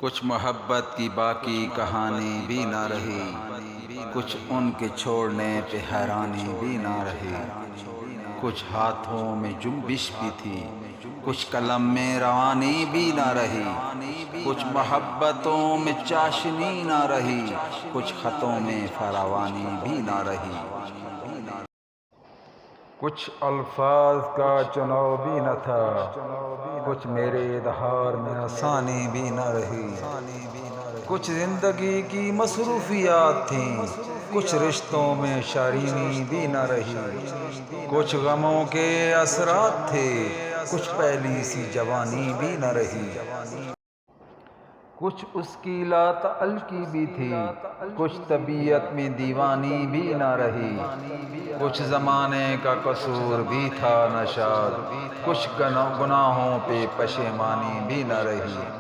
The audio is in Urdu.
کچھ محبت کی باقی کہانی بھی نہ رہی، کچھ ان کے چھوڑنے پہ حیرانی بھی نہ رہی۔ کچھ ہاتھوں میں جنبش بھی تھی، کچھ قلم میں روانی بھی نہ رہی۔ کچھ محبتوں میں چاشنی نہ رہی، کچھ خطوں میں فراوانی بھی نہ رہی۔ کچھ الفاظ کا چناؤ بھی نہ تھا، کچھ میرے اظہار میں آسانی بھی نہ رہی۔ کچھ زندگی کی مصروفیات تھیں، کچھ رشتوں میں شرینی بھی نہ رہی۔ کچھ غموں کے اثرات تھے، کچھ پہلی سی جوانی بھی نہ رہی۔ کچھ اس کی لاتعلقی بھی تھی، کچھ طبیعت میں دیوانی بھی نہ رہی۔ کچھ زمانے کا قصور بھی تھا نہ شاد، کچھ گناہوں پہ پشیمانی بھی نہ رہی۔